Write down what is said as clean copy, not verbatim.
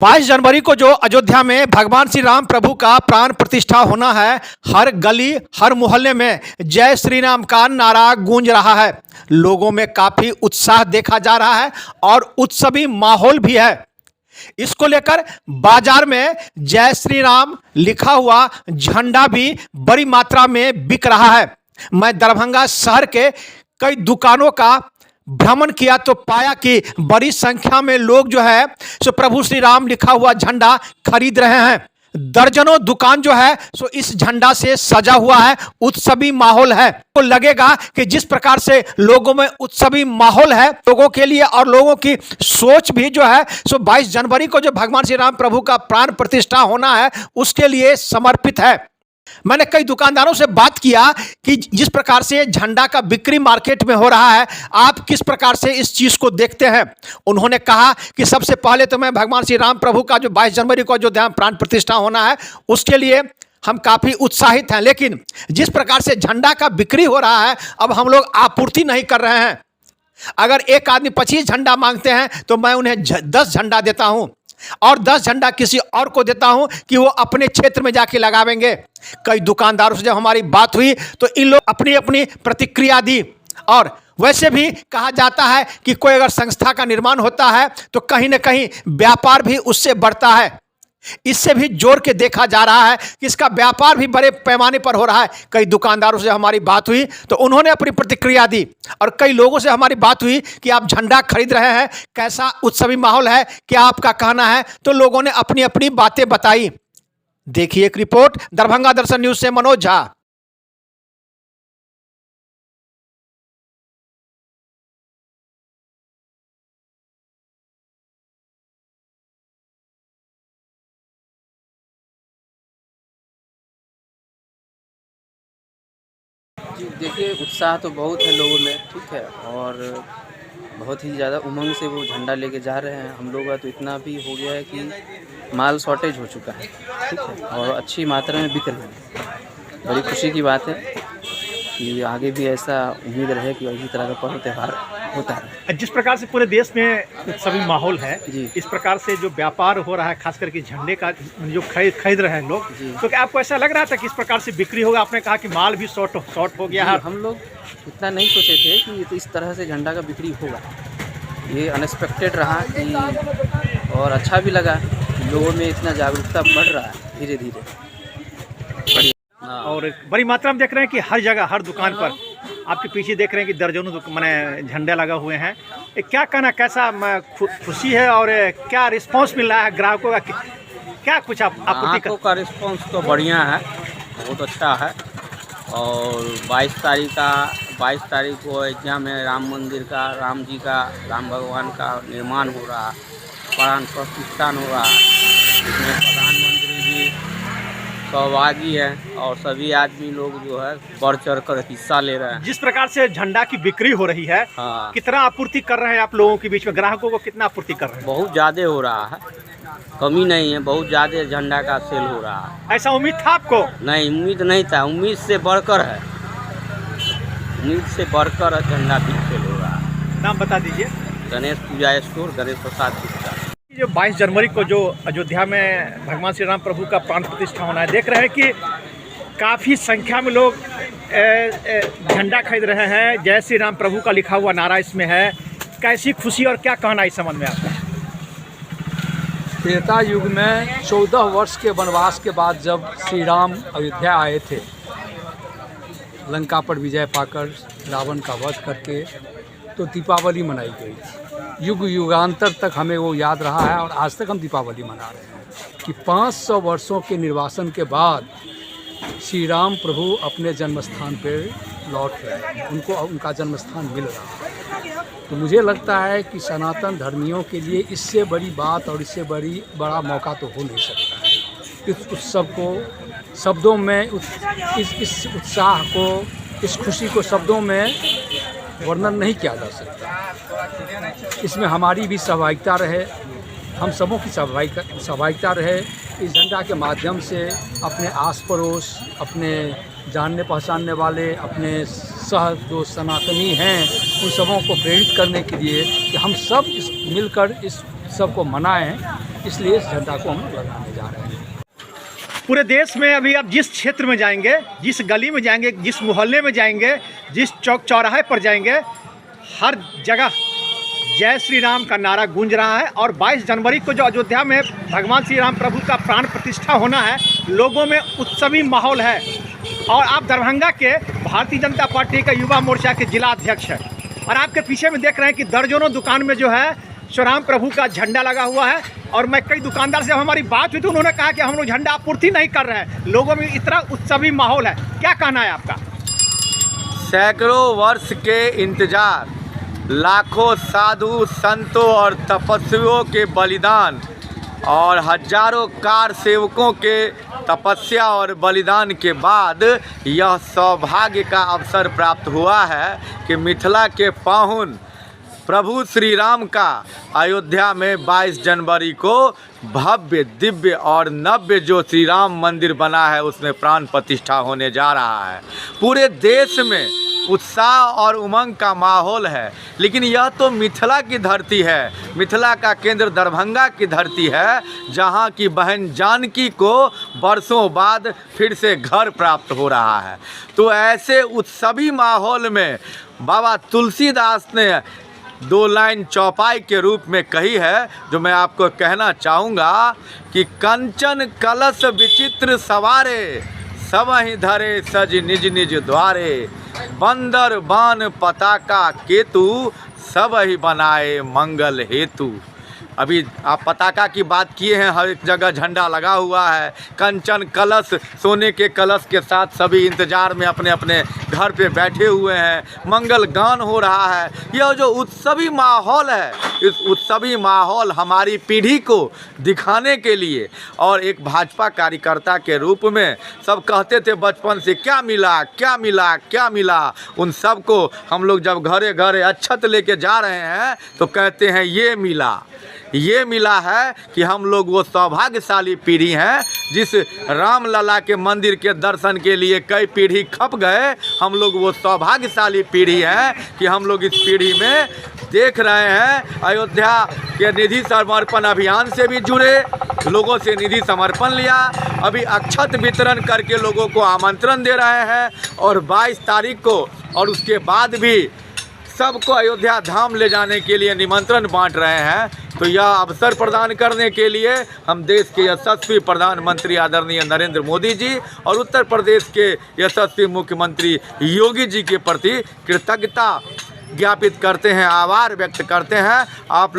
22 जनवरी को जो अयोध्या में भगवान श्री राम प्रभु का प्राण प्रतिष्ठा होना है, हर गली हर मोहल्ले में जय श्री राम का नारा गूंज रहा है। लोगों में काफी उत्साह देखा जा रहा है और उत्सवी माहौल भी है। इसको लेकर बाजार में जय श्री राम लिखा हुआ झंडा भी बड़ी मात्रा में बिक रहा है। मैं दरभंगा शहर के कई दुकानों का भ्रमण किया तो पाया कि बड़ी संख्या में लोग जो है सो प्रभु श्री राम लिखा हुआ झंडा खरीद रहे हैं। दर्जनों दुकान जो है सो इस झंडा से सजा हुआ है, उत्सवी माहौल है। तो लगेगा कि जिस प्रकार से लोगों में उत्सवी माहौल है लोगों के लिए और लोगों की सोच भी जो है सो 22 जनवरी को जो भगवान श्री राम प्रभु का प्राण प्रतिष्ठा होना है उसके लिए समर्पित है। मैंने कई दुकानदारों से बात किया कि जिस प्रकार से झंडा का बिक्री मार्केट में हो रहा है, आप किस प्रकार से इस चीज को देखते हैं। उन्होंने कहा कि सबसे पहले तो मैं भगवान श्री राम प्रभु का जो 22 जनवरी को अयोध्या में प्राण प्रतिष्ठा होना है उसके लिए हम काफी उत्साहित हैं, लेकिन जिस प्रकार से झंडा का बिक्री हो रहा है अब हम लोग आपूर्ति नहीं कर रहे हैं। अगर एक आदमी 25 झंडा मांगते हैं तो मैं उन्हें 10 झंडा देता हूं और 10 झंडा किसी और को देता हूं कि वो अपने क्षेत्र में जाके लगावेंगे। कई दुकानदारों से जब हमारी बात हुई तो इन लोग अपनी अपनी प्रतिक्रिया दी। और वैसे भी कहा जाता है कि कोई अगर संस्था का निर्माण होता है तो कहीं ना कहीं व्यापार भी उससे बढ़ता है। इससे भी जोड़ के देखा जा रहा है कि इसका व्यापार भी बड़े पैमाने पर हो रहा है। कई दुकानदारों से हमारी बात हुई तो उन्होंने अपनी प्रतिक्रिया दी और कई लोगों से हमारी बात हुई कि आप झंडा खरीद रहे हैं, कैसा उत्सवी माहौल है, क्या आपका कहना है। तो लोगों ने अपनी अपनी बातें बताई। देखिए एक रिपोर्ट दरभंगा दर्शन न्यूज से मनोज झा। जी, देखिए उत्साह तो बहुत है लोगों में, ठीक है, और बहुत ही ज़्यादा उमंग से वो झंडा लेके जा रहे हैं। हम लोगों का तो इतना भी हो गया है कि माल शॉर्टेज हो चुका है, ठीक है, और अच्छी मात्रा में बिक रहे हैं। बड़ी खुशी की बात है कि आगे भी ऐसा उम्मीद रहे कि इसी तरह का पर्व त्यौहार होता है। जिस प्रकार से पूरे देश में उत्सवी माहौल है, जी। इस प्रकार से जो व्यापार हो रहा है खास करके झंडे का जो खरीद रहे हैं लोग, जी। तो क्या आपको ऐसा लग रहा था कि इस प्रकार से बिक्री होगा? आपने कहा कि माल भी शॉर्ट हो गया है। हम लोग इतना नहीं सोचे थे कि तो इस तरह से झंडा का बिक्री होगा। ये अनएक्सपेक्टेड रहा कि और अच्छा भी लगा, लोगों में इतना जागरूकता बढ़ रहा है धीरे धीरे। और बड़ी मात्रा में देख रहे हैं कि हर जगह हर दुकान पर आपके पीछे देख रहे हैं कि दर्जनों मैंने झंडे लगा हुए हैं। क्या कहना, कैसा खुशी है और क्या रिस्पांस मिल रहा है ग्राहकों का? क्या कुछ ग्राहकों का रिस्पांस तो बढ़िया है, बहुत अच्छा है। और 22 तारीख को अयोध्या में राम मंदिर का, राम जी का, राम भगवान का निर्माण हो रहा है, प्राण प्रतिष्ठा हो रहा है। इसमें प्रधानमंत्री जी सहभागी हैं और सभी आदमी लोग जो है बढ़ चढ़ कर हिस्सा ले रहे हैं। जिस प्रकार से झंडा की बिक्री हो रही है, हाँ, कितना आपूर्ति कर रहे हैं आप लोगों के बीच में? ग्राहकों को कितना आपूर्ति कर रहे हैं? बहुत ज़्यादा हो रहा है, कमी नहीं है, बहुत ज़्यादा झंडा का सेल हो रहा है। ऐसा उम्मीद था आपको? नहीं, उम्मीद नहीं था, उम्मीद से बढ़कर है, उम्मीद से बढ़कर झंडा भी सेल हो रहा है। नाम बता दीजिए। गणेश पूजा स्टोर, गणेश प्रसाद गुप्ता। जो 22 जनवरी को जो अयोध्या में भगवान श्री राम प्रभु का प्राण प्रतिष्ठा होना है, देख रहे हैं कि काफ़ी संख्या में लोग झंडा खरीद रहे हैं। जय श्री राम प्रभु का लिखा हुआ नारा इसमें है। कैसी खुशी और क्या कहना इस संबंध में आपका? त्रेता युग में 14 वर्ष के वनवास के बाद जब श्री राम अयोध्या आए थे, लंका पर विजय पाकर रावण का वध करके, तो दीपावली मनाई गई थी। युग युगांतर तक हमें वो याद रहा है और आज तक हम दीपावली मना रहे हैं कि 500 वर्षों के निर्वासन के बाद श्री राम प्रभु अपने जन्मस्थान पर लौट रहे हैं, उनको उनका जन्मस्थान मिल रहा है। तो मुझे लगता है कि सनातन धर्मियों के लिए इससे बड़ी बात और इससे बड़ा मौका तो हो नहीं सकता है। इस उत्सव को शब्दों में, इस उत्साह को, इस खुशी को शब्दों में वर्णन नहीं किया जा सकता। इसमें हमारी भी सहभागिता रहे, हम सबों की सहभागिता रहे। इस झंडा के माध्यम से अपने आस पड़ोस, अपने जानने पहचानने वाले, अपने जो सनातनी हैं उन सबों को प्रेरित करने के लिए कि हम सब मिलकर इस उत्सव को मनाएं। इसलिए इस झंडा को हम लगाने जा रहे हैं। पूरे देश में अभी आप जिस क्षेत्र में जाएंगे, जिस गली में जाएंगे, जिस मोहल्ले में जाएंगे, जिस चौक चौराहे पर जाएंगे, हर जगह जय श्री राम का नारा गूंज रहा है। और 22 जनवरी को जो अयोध्या में भगवान श्री राम प्रभु का प्राण प्रतिष्ठा होना है, लोगों में उत्सवी माहौल है। और आप दरभंगा के भारतीय जनता पार्टी का युवा मोर्चा के जिला अध्यक्ष हैं और आपके पीछे में देख रहे हैं कि दर्जनों दुकान में जो है श्री राम प्रभु का झंडा लगा हुआ है। और मैं कई दुकानदार से हमारी बात हुई तो उन्होंने कहा कि हम लोग झंडा आपूर्ति नहीं कर रहे हैं, लोगों में इतना उत्सवी माहौल है। क्या कहना है आपका? सैकड़ों वर्ष के इंतजार, लाखों साधु संतों और तपस्वियों के बलिदान और हजारों कार सेवकों के तपस्या और बलिदान के बाद यह सौभाग्य का अवसर प्राप्त हुआ है कि मिथिला के पाहुन प्रभु श्री राम का अयोध्या में 22 जनवरी को भव्य, दिव्य और नव्य जो श्री राम मंदिर बना है उसमें प्राण प्रतिष्ठा होने जा रहा है। पूरे देश में उत्साह और उमंग का माहौल है। लेकिन यह तो मिथिला की धरती है, मिथिला का केंद्र दरभंगा की धरती है, जहां की बहन जानकी को बरसों बाद फिर से घर प्राप्त हो रहा है। तो ऐसे उत्सवी माहौल में बाबा तुलसीदास ने 2 लाइन चौपाई के रूप में कही है, जो मैं आपको कहना चाहूँगा कि कंचन कलश विचित्र सवारे, सबहि धरे सज निज निज द्वारे, बंदर बान पताका केतु, सबहि बनाए मंगल हेतु। अभी आप पताका की बात किए हैं, हर एक जगह झंडा लगा हुआ है। कंचन कलश, सोने के कलश के साथ सभी इंतजार में अपने अपने घर पे बैठे हुए हैं। मंगल गान हो रहा है। यह जो उत्सवी माहौल है, इस उत्सवी माहौल हमारी पीढ़ी को दिखाने के लिए, और एक भाजपा कार्यकर्ता के रूप में सब कहते थे बचपन से क्या मिला क्या मिला क्या मिला, उन सब को हम लोग जब घरे घरे अक्षत लेके जा रहे हैं तो कहते हैं ये मिला है कि हम लोग वो सौभाग्यशाली पीढ़ी हैं जिस रामलला के मंदिर के दर्शन के लिए कई पीढ़ी खप गए। हम लोग वो सौभाग्यशाली पीढ़ी हैं कि हम लोग इस पीढ़ी में देख रहे हैं अयोध्या के निधि समर्पण अभियान से भी जुड़े, लोगों से निधि समर्पण लिया, अभी अक्षत वितरण करके लोगों को आमंत्रण दे रहे हैं और 22 तारीख को और उसके बाद भी सबको अयोध्या धाम ले जाने के लिए निमंत्रण बांट रहे हैं। तो यह अवसर प्रदान करने के लिए हम देश के यशस्वी प्रधानमंत्री आदरणीय नरेंद्र मोदी जी और उत्तर प्रदेश के यशस्वी मुख्यमंत्री योगी जी के प्रति कृतज्ञता ज्ञापित करते हैं, आभार व्यक्त करते हैं। आप